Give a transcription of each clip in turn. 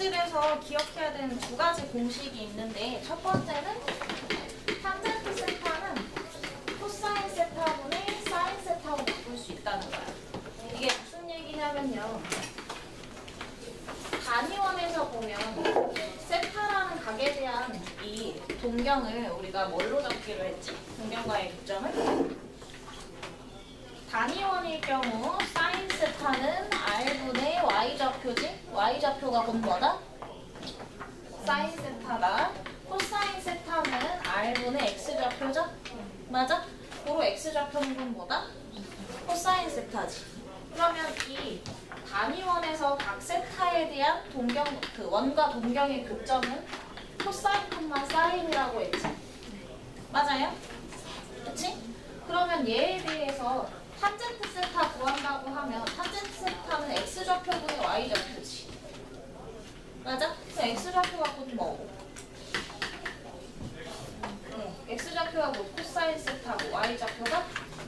공식에서 기억해야 되는 두 가지 공식이 있는데 첫 번째는 탄젠트 세타는 코사인 세타분의 사인 세타로 바꿀 수 있다는 거야. 이게 무슨 얘기냐면요. 단위원에서 보면 세타라는 각에 대한 이 동경을 우리가 뭘로 적기로 했지? 동경과의 교점을? 단위원일 경우 사인 세타는 R분의 Y좌표지? Y좌표가 곧 뭐다? 사인 세타다. 코사인 세타는 R분의 X좌표죠? 맞아? 고로 X좌표는 곧 뭐다? 코사인 세타지. 그러면 이 단위원에서 각 세타에 대한 동경, 그 원과 동경의 교점은 코사인, 사인이라고 했지? 맞아요? 그치? 그러면 얘에 대해서 탄젠트 세타 구한다고 하면 탄젠트 세타는 X좌표분의 Y좌표지. 맞아? 그래서 X좌표가 곧 뭐고? X좌표가 곧 코사인 세타고 Y좌표가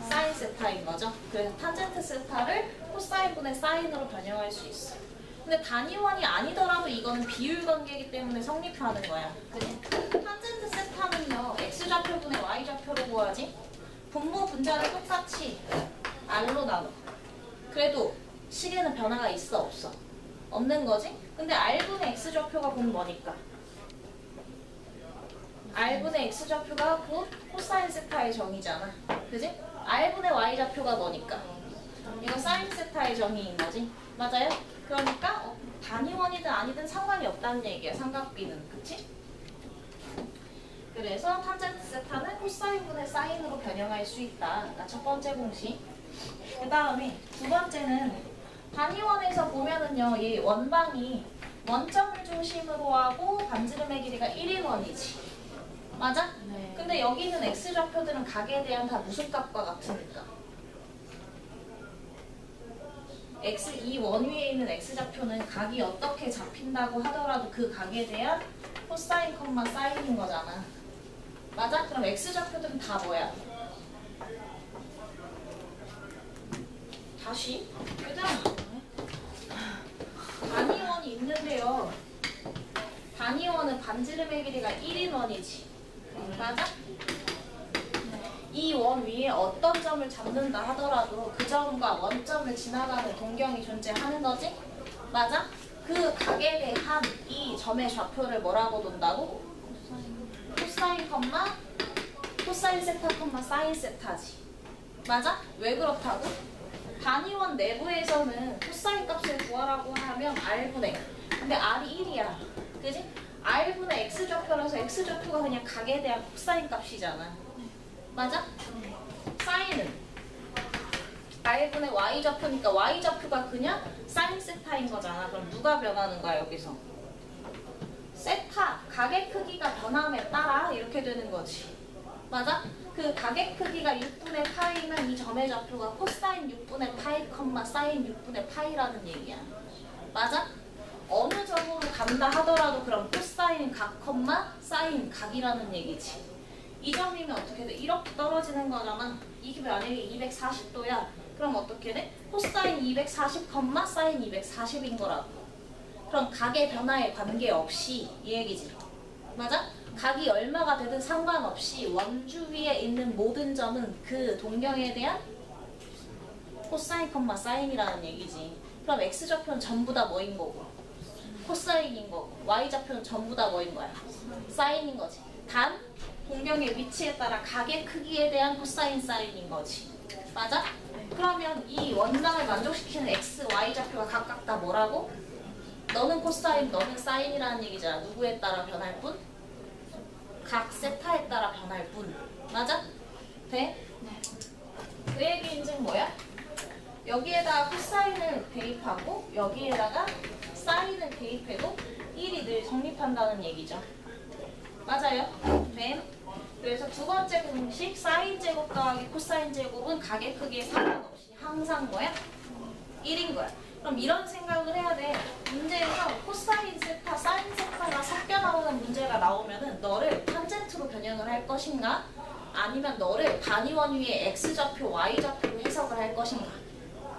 사인 세타인 거죠. 그래서 탄젠트 세타를 코사인분의 사인으로 변형할 수 있어. 근데 단위원이 아니더라도 이거는 비율 관계이기 때문에 성립하는 거야. 그지? 탄젠트 세타는요, X좌표분의 Y좌표로 구하지? 분모 분자를 똑같이 R로 나눠. 그래도 식에는 변화가 있어, 없어? 없는 거지? 근데 R분의 X좌표가 곧 뭐니까? R분의 X좌표가 곧 코사인 세타의 정의잖아. 그지? R분의 Y좌표가 뭐니까? 이거 사인 세타의 정의인 거지? 맞아요? 그러니까 단위원이든 아니든 상관이 없다는 얘기야, 삼각비는. 그치? 그래서 탄젠트 세타는 코사인분의 사인으로 변형할 수 있다. 그러니까 첫 번째 공식. 그 다음에 두 번째는 단위원에서 보면은요, 이 원방이 원점을 중심으로 하고 반지름의 길이가 1인 원이지. 맞아? 네. 근데 여기 있는 X좌표들은 각에 대한 다 무슨 값과 같으니까? 이 원 위에 있는 X좌표는 각이 어떻게 잡힌다고 하더라도 그 각에 대한 코사인, 사인인 거잖아. 맞아? 그럼 X좌표들은 다 뭐야? 다시? 얘들아, 단위원이 있는데요. 단위원은 반지름의 길이가 1인 원이지. 맞아? 이 원 위에 어떤 점을 잡는다 하더라도 그 점과 원점을 지나가는 동경이 존재하는 거지? 맞아? 그 각에 대한 이 점의 좌표를 뭐라고 둔다고? 코사인, 코사인 세타, 사인 세타지. 맞아? 왜 그렇다고? 단위원 내부에서는 코사인 값을 구하라고 하면 R분의, 근데 R이 1이야. 그지? R분의 X좌표라서 X좌표가 그냥 각에 대한 코사인 값이잖아. 맞아? 사인은 R분의 Y좌표니까 Y좌표가 그냥 사인 세타인 거잖아. 그럼 누가 변하는 거야, 여기서? 세타, 각의 크기가 변함에 따라 이렇게 되는 거지. 맞아? 그 각의 크기가 6분의 파이면 이 점의 좌표가 코사인 6분의 파이, 사인 6분의 파이라는 얘기야. 맞아? 어느 점으로 간다 하더라도 그럼 코사인 각, 사인 각이라는 얘기지. 이 점이면 어떻게 돼? 이렇게 떨어지는 거잖아. 이게 만약에 240도야. 그럼 어떻게 돼? 코사인 240, 사인 240인 거라고. 그럼 각의 변화에 관계없이 이 얘기지. 맞아? 각이 얼마가 되든 상관없이 원주 위에 있는 모든 점은 그 동경에 대한 코사인, 사인이라는 얘기지. 그럼 X좌표는 전부 다 뭐인 거고? 코사인인 거고. Y좌표는 전부 다 뭐인 거야? 사인인 거지. 단 동경의 위치에 따라 각의 크기에 대한 코사인, 사인인 거지. 맞아? 그러면 이 원장을 만족시키는 X, Y좌표가 각각 다 뭐라고? 너는 코사인, 너는 사인이라는 얘기잖아. 누구에 따라 변할 뿐? 각 세타에 따라 변할 뿐. 맞아? 돼? 네. 그 얘기인즉 뭐야? 여기에다가 코사인을 대입하고 여기에다가 사인을 대입해도 1이 늘 성립한다는 얘기죠. 맞아요? 돼? 그래서 두 번째 공식 사인 제곱 더하기 코사인 제곱은 각의 크기에 상관없이 항상 뭐야? 1인 거야. 그럼 이런 생각을 해야 돼. 문제에서 코사인 세타, 사인 세타가 섞여 나오는 문제가 나오면은 너를 탄젠트로 변형을 할 것인가? 아니면 너를 단위원 위에 X좌표, Y좌표로 해석을 할 것인가?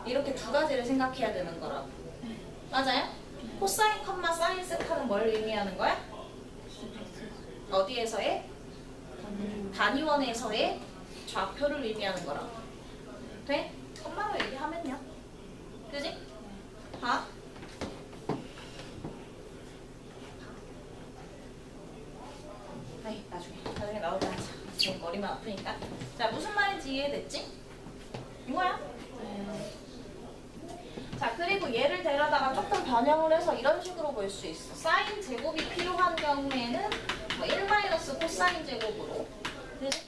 이렇게 두 가지를 생각해야 되는 거라고. 맞아요? 코사인 컴마 사인 세타는 뭘 의미하는 거야? 어디에서의? 단위원에서의 좌표를 의미하는 거라고. 돼? 컴마로 얘기하면요. 그지? 봐. 나중에 나오자 하자. 지금 머리만 아프니까. 자, 무슨 말인지 이해됐지? 이거야? 자, 그리고 얘를 데려다가 조금 변형을 해서 이런 식으로 볼 수 있어. 사인 제곱이 필요한 경우에는 뭐 1 마이너스 코사인 제곱으로. 그지?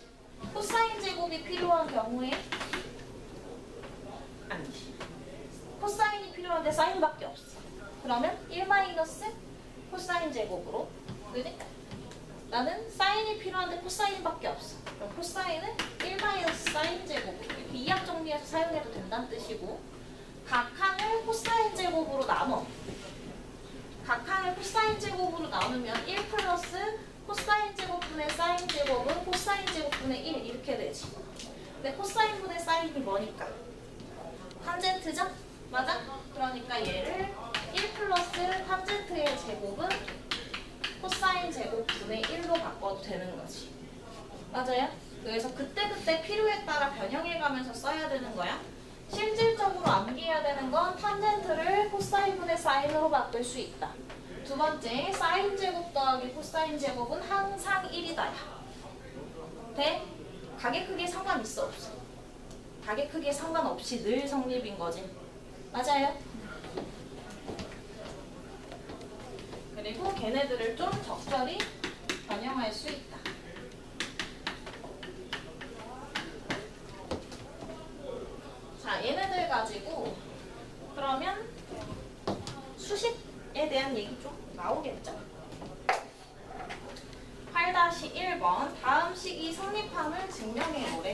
코사인 제곱이 필요한 경우에 아니지. 코사인이 필요한데 사인밖에 없어. 그러면 1 마이너스 코사인 제곱으로. 그지? 나는 사인이 필요한데 코사인밖에 없어. 그럼 코사인은 1 마이너스 사인 제곱. 이렇게 이항 정리해서 사용해도 된다는 뜻이고, 각항을 코사인 제곱으로 나눠. 각항을 코사인 제곱으로 나누면 1 플러스 코사인 제곱분의 사인 제곱은 코사인 제곱분의 1 이렇게 되지. 근데 코사인분의 사인이 뭐니까? 탄젠트죠? 맞아? 그러니까 얘를 1 플러스 탄젠트의 제곱은 코사인 제곱분의 1로 바꿔도 되는 거지. 맞아요? 그래서 그때그때 필요에 따라 변형해가면서 써야 되는 거야. 실질적으로 암기해야 되는 건 탄젠트를 코사인분의 사인으로 바꿀 수 있다. 두 번째, 사인 제곱 더하기 코사인 제곱은 항상 1이다. 돼? 가계 크기에 상관 있어 없어? 가계 크기에 상관없이 늘 성립인 거지. 맞아요? 그리고 걔네들을 좀 적절히 변형할 수 있다. 자, 얘네들 가지고 그러면 수식에 대한 얘기 좀 나오겠죠? 8-1번 다음 식이 성립함을 증명해보래.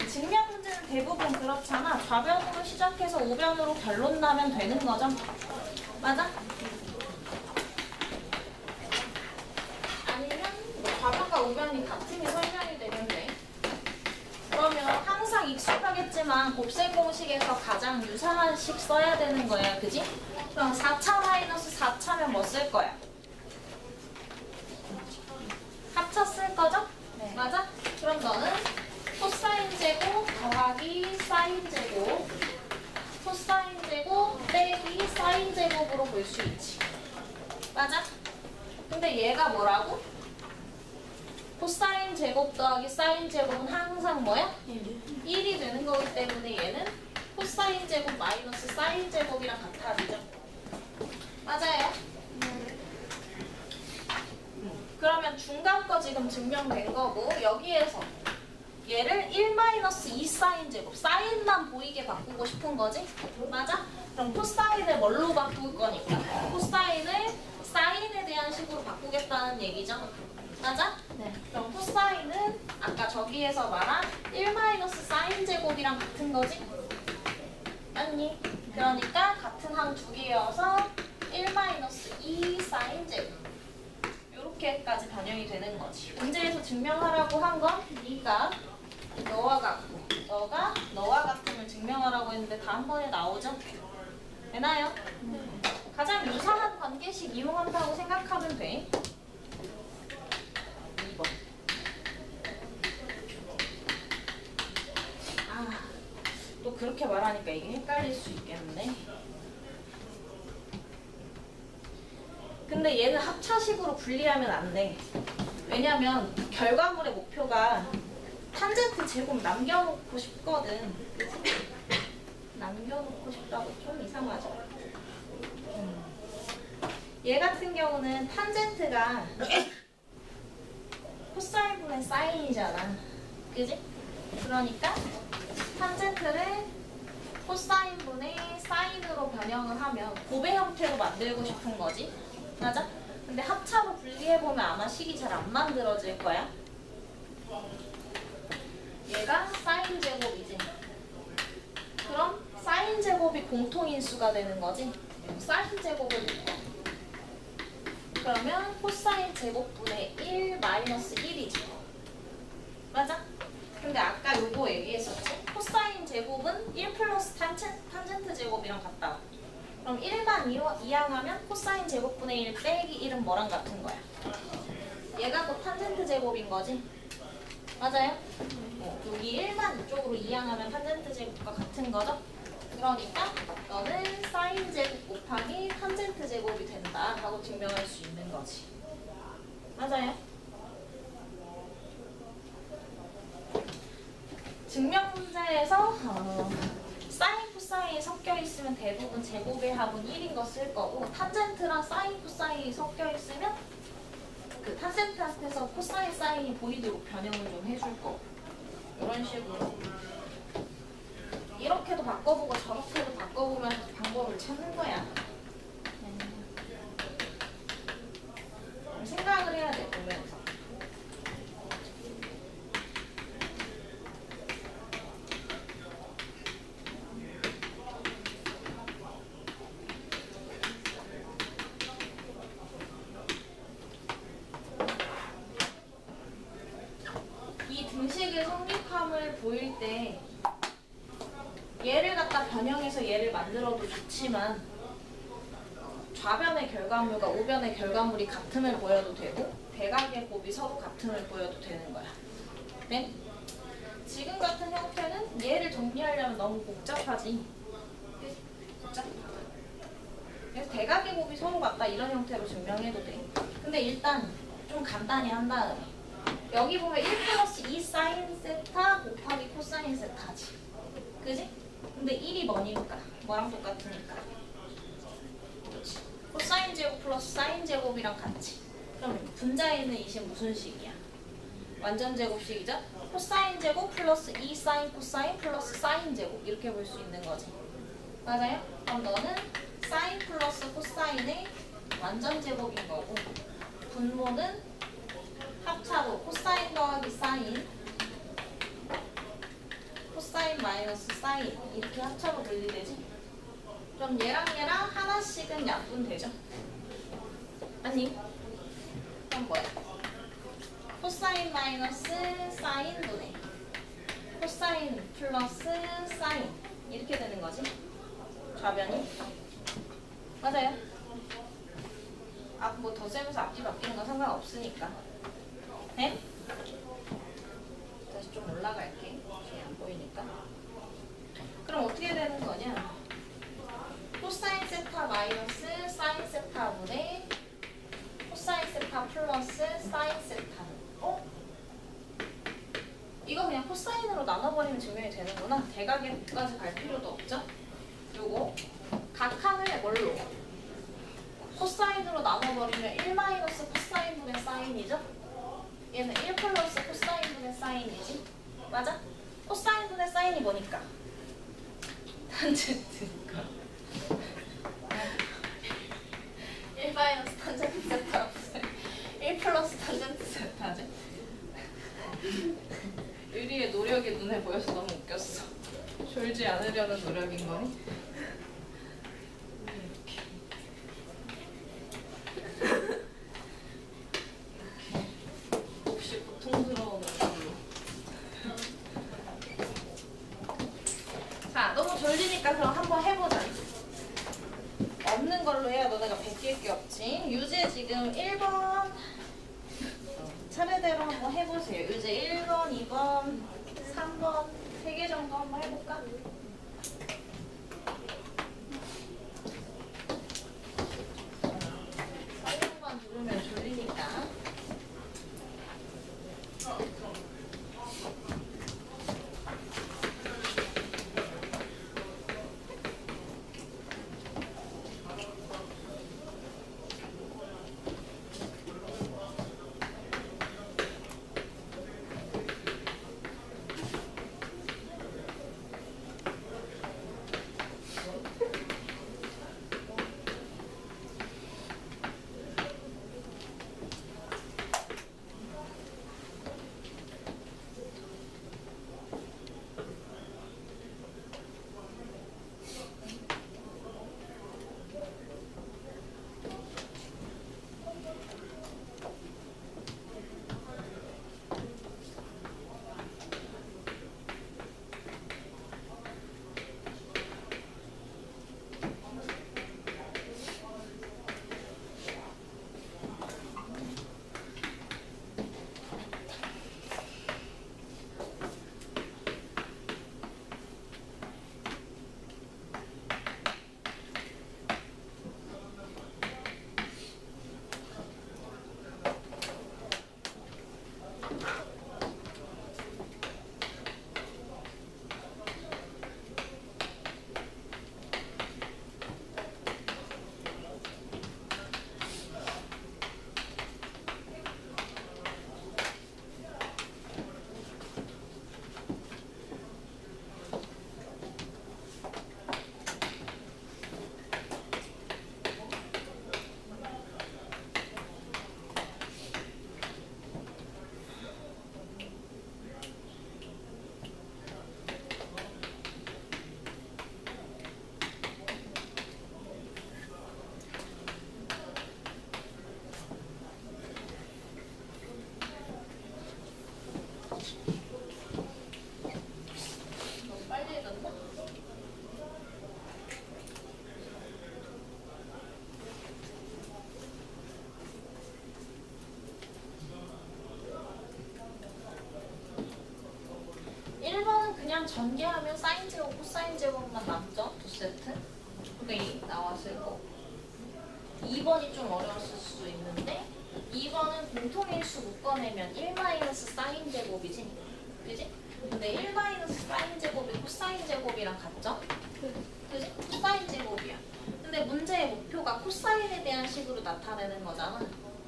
증명 문제는 대부분 그렇잖아. 좌변으로 시작해서 우변으로 결론 나면 되는 거죠. 맞아? 아니면 뭐 좌변과 우변이 같으니 설명이 되면 돼. 그러면 항상 익숙하겠지만 곱셈 공식에서 가장 유사한 식 써야 되는 거야. 그지? 그럼 4차 마이너스 4차면 뭐 쓸 거야? 합쳐 쓸 거죠? 네. 맞아? 그럼 너는 코사인 제곱 더하기 사인 제곱, 코사인 제곱 빼기 사인 제곱으로 볼 수 있지. 맞아? 근데 얘가 뭐라고? 코사인 제곱 더하기 사인 제곱은 항상 뭐야? 1이 되는 거기 때문에 얘는 코사인 제곱 마이너스 사인 제곱이랑 같아지죠. 맞아요? 그러면 중간 거 지금 증명된 거고, 여기에서 얘를 1-2 사인 제곱, 사인만 보이게 바꾸고 싶은 거지? 맞아? 그럼 코사인을 뭘로 바꿀 거니까? 코사인을 사인에 대한 식으로 바꾸겠다는 얘기죠? 맞아? 네. 그럼 코사인은 아까 저기에서 말한 1- 사인 제곱이랑 같은 거지? 맞니? 그러니까 같은 항 두 개여서 1-2 사인 제곱. 이렇게까지 변형이 되는 거지. 문제에서 증명하라고 한 건 네가 너와 같고, 너가 너와 같음을 증명하라고 했는데 다음번에 나오죠? 되나요? 가장 유사한 관계식 이용한다고 생각하면 돼. 2번. 또 그렇게 말하니까 이게 헷갈릴 수 있겠네. 근데 얘는 합차식으로 분리하면 안 돼. 왜냐면 결과물의 목표가 탄젠트 제곱 남겨놓고 싶거든. 그치? 남겨놓고 싶다고 좀 이상하죠? 얘 같은 경우는 탄젠트가 코사인분의 사인이잖아. 그지? 그러니까 탄젠트를 코사인분의 사인으로 변형을 하면 곱의 형태로 만들고 싶은 거지. 맞아? 근데 합차로 분리해보면 아마 식이 잘 안 만들어질 거야. 얘가 사인 제곱이지. 그럼 사인 제곱이 공통인수가 되는 거지. 사인 제곱을 넣고. 그러면 코사인 제곱분의 1-1이지. 맞아? 근데 아까 요거 얘기했었지? 코사인 제곱은 1 플러스 탄젠트 제곱이랑 같다고. 그럼 1만 1만 이항하면 코사인 제곱분의 1 빼기 1은 뭐랑 같은 거야? 얘가 또 탄젠트 제곱인 거지? 맞아요? 여기 1만 이쪽으로 이항하면 탄젠트 제곱과 같은 거죠? 그러니까 너는 사인 제곱 곱하기 탄젠트 제곱이 된다 하고 증명할 수 있는 거지. 맞아요? 증명 문제에서 사인, 코사인이 섞여 있으면 대부분 제곱의 합은 1인 거 쓸 거고, 탄젠트랑 사인, 코사인이 섞여 있으면 그 탄젠트한테서 코사인, 사인이 보이도록 변형을 좀 해줄 거고, 이런 식으로 이렇게도 바꿔보고 저렇게도 바꿔보면서 방법을 찾는 거야. 생각을 해야 돼, 보면서. 이 등식의 성립함을 보일 때 얘를 갖다 변형해서 얘를 만들어도 좋지만 좌변의 결과물과 우변의 결과물이 같음을 보여도 되고 대각의 곱이 서로 같음을 보여도 되는 거야. 네? 지금 같은 형태는 얘를 정리하려면 너무 복잡하지. 복잡하다. 그래서 대각의 곱이 서로 같다 이런 형태로 증명해도 돼. 근데 일단 좀 간단히 한 다음에 여기 보면 1 플러스 2 사인 세타 곱하기 코사인 세타지. 그지? 근데 1이 뭐니까? 뭐랑 똑같으니까. 그렇지. 코사인 제곱 플러스 사인 제곱이랑 같이. 그럼 분자에 있는 이식 무슨 식이야? 완전 제곱식이죠? 코사인 제곱 플러스 2 사인 코사인 플러스 사인 제곱 이렇게 볼 수 있는 거지. 맞아요? 그럼 너는 사인 플러스 코사인의 완전 제곱인 거고 분모는 합차로 코사인 더하기 사인 코사인 마이너스 사인 이렇게 합차로 분리되지? 그럼 얘랑 얘랑 하나씩은 약분되죠? 아니 그럼 뭐야? 코사인 마이너스 사인 분의 코사인 플러스 사인 이렇게 되는 거지? 좌변이? 맞아요? 뭐 더 세면서 앞뒤 바뀌는 건 상관없으니까. 네? 다시 좀 올라갈게. 잘 안 보이니까. 그럼 어떻게 되는 거냐? 코사인 세타 마이너스 사인 세타분의 코사인 세타 플러스 사인 세타. 이거 그냥 코사인으로 나눠버리면 증명이 되는구나. 대각에까지 갈 필요도 없죠? 요거 각항을 뭘로? 코사인으로 나눠버리면 1 마이너스 코사인분의 사인이죠? 얘는 1 플러스 코사인분의 사인이지? 맞아? 코사인분의 사인이 뭐니까? 탄젠트니까 1 마이너스 탄젠트 세타 1 플러스 탄젠트 세타지? 유리의 노력이 눈에 보여서 너무 웃겼어. 졸지 않으려는 노력인 거니? 혹시 고통스러운 얼굴로. 자, 너무 졸리니까 그럼 한번 해보자. 없는 걸로 해야 너네가 베낄 게 없지. 유제 지금 1번 차례대로 한번 해보세요. 유제 1번, 2번, 3번 3개 정도 한번 해볼까? 설명만 들으면 졸리니까. 그냥 전개하면 사인 제곱, 코사인 제곱만 남죠? 두 세트. 그러니까 이 나왔을 거고. 2번이 좀 어려웠을 수도 있는데 2번은 공통일수 묶어내면 1-사인 제곱이지? 그지? 근데 1-사인 제곱이 코사인 제곱이랑 같죠? 그지? 코사인 제곱이야. 근데 문제의 목표가 코사인에 대한 식으로 나타내는 거잖아.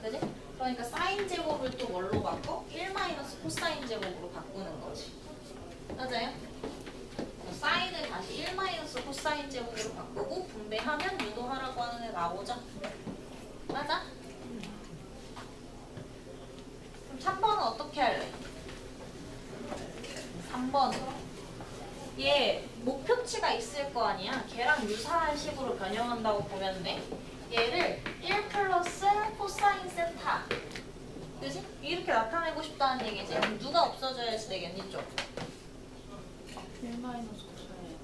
그지? 그러니까 사인 제곱을 또 뭘로 바꿔? 1- 코사인 제곱으로 바꾸는 거지. 맞아요? 사인을 다시 1- 코사인 제곱으로 바꾸고 분배하면 유도하라고 하는 애 나오죠? 맞아? 그럼 3번은 어떻게 할래? 3번은 얘 목표치가 있을 거 아니야? 걔랑 유사한 식으로 변형한다고 보면 돼. 얘를 1 플러스 코사인 세타, 그지? 이렇게 나타내고 싶다는 얘기지. 그럼 누가 없어져야지 되겠니? 좀 1 마이너스 코사인.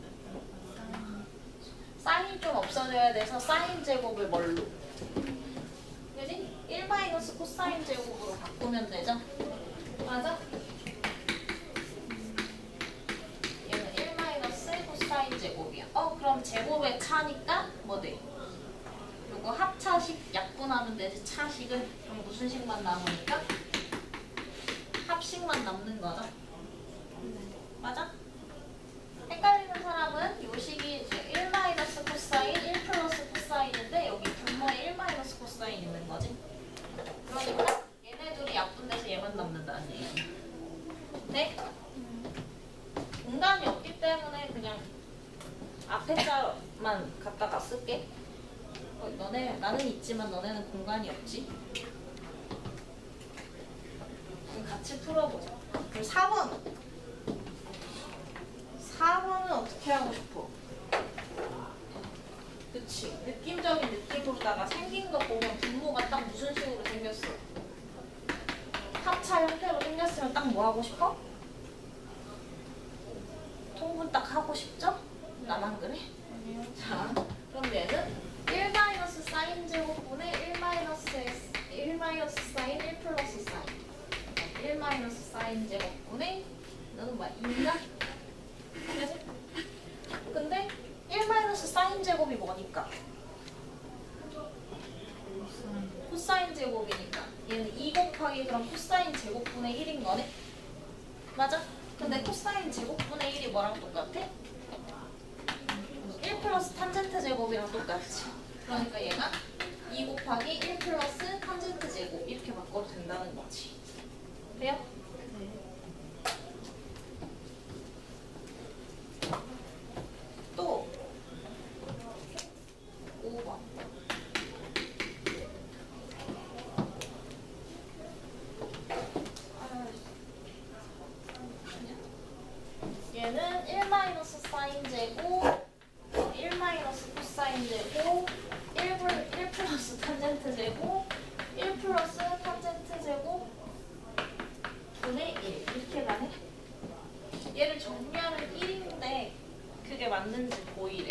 사인이 좀 없어져야 돼서 사인 제곱을 뭘로? 그지? 1 코사인 제곱으로 바꾸면 되죠? 맞아? 얘는 1 코사인 제곱이야. 그럼 제곱의 차니까 뭐 돼? 요거 합차식 약분하면 되지. 차식을. 그럼 무슨 식만 남으니까? 합식만 남는 거죠? 맞아? 헷갈리는 사람은 요 식이 이제 1 코사인, 1 플러스 코사인인데 여기 분모에 1 코사인 있는 거지. 그러니까 얘네 둘이 약분돼서 얘만 남는다는 얘기야. 네? 공간이 없기 때문에 그냥 앞에 자만 갖다가 쓸게. 나는 있지만 너네는 공간이 없지. 그럼 같이 풀어보자. 그럼 4번은 어떻게 하고 싶어? 그치. 느낌적인 느낌으로다가 생긴 거 보면 분모가 딱 무슨 식으로 생겼어? 합차 형태로 생겼으면 딱 뭐 하고 싶어? 통분 딱 하고 싶죠? 나만 그래? 아니요. 자, 그럼 얘는 1 사인 제곱분의 1 사인 1 플러스 사인 1 사인 제곱분의 너는 뭐야? 2인가? 그치? 근데 1 사인 제곱이 뭐니까? 코사인 제곱이니까 얘는 2 곱하기 그럼 코사인 제곱분의 1인 거네? 맞아? 근데 코사인 제곱분의 1이 뭐랑 똑같아? 1 플러스 탄젠트 제곱이랑 똑같지. 그러니까 얘가 2 곱하기 1 플러스 탄젠트 제곱 이렇게 바꿔도 된다는 거지. 돼요? 네. 또 5번. 얘는 1 사인 제곱 1 코사인 제곱 1 플러스 탄젠트 제곱 1 플러스 탄젠트 제곱 분의 1 이렇게 가네? 얘를 정리하면 1인데 그게 맞는지 보이래.